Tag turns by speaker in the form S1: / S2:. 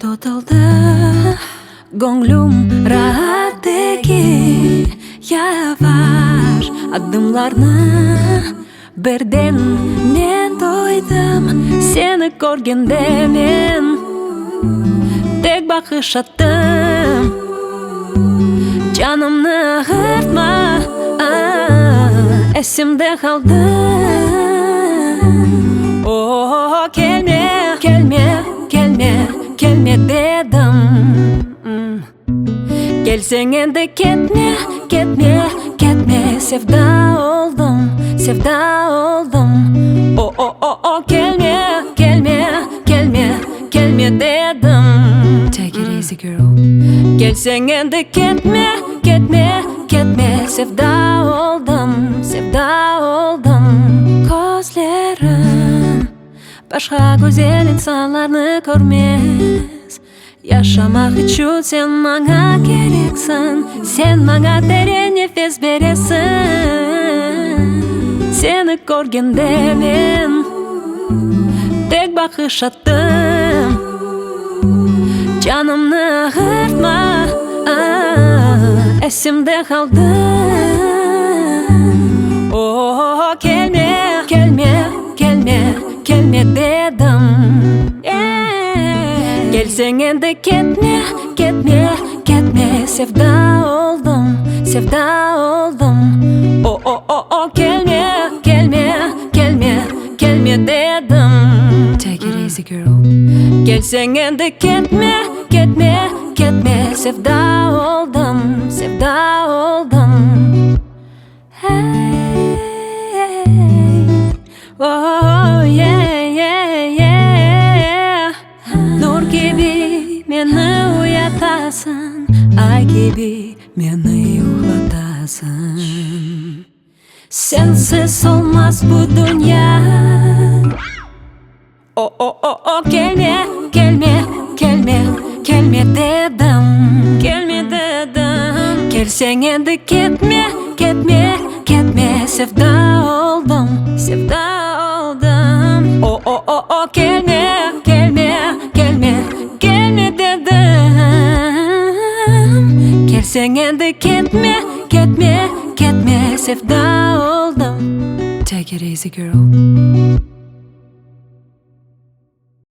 S1: Totıldı gönlüm rahat ki yavaş adımlarını birden men doydum seni görgende men tek bakış attım canımı hırtma esimde kaldı. Oh gelme gelme gelme gelme dedim. Gelsen de gitme gitme gitme sevda oldum sevda oldum. Oh oh oh oh gelme gelme gelme gelme dedim. Take it easy girl. Gelsen de gitme gitme gitme sevda oldum sevda oldum. Gözlerim başka güzel insanlarını görmez. Yaşamak için sen bana gereksin. Sen bana derin nefes veresin. Seni görgende ben tek bakış attım canımı hırtma esimde kaldı. Oh gelme gelme gelme gelme dedim. Gelsen de gitme gitme gitme sevda oldum sevda oldum. Oh oh oh oh gelme gelme gelme gelme dedim. Take it easy girl. Gelsen de gitme gitme gitme sevda oldum sevda oldum. Hey, oh yeah yeah yeah. Nur gibi beni uyatasın, ay gibi beni yuhlatasın. Sensiz olmaz bu dünya. Oh oh oh oh gelme gelme gelme gelme dedim gelme dedim. Gelsen de gitme gitme gitme sevda oldum sevda oldum. Oh oh oh oh gelme gelme gelme gelme dedim. Gelsen de gitme gitme gitme sevda oldum. Take it easy girl.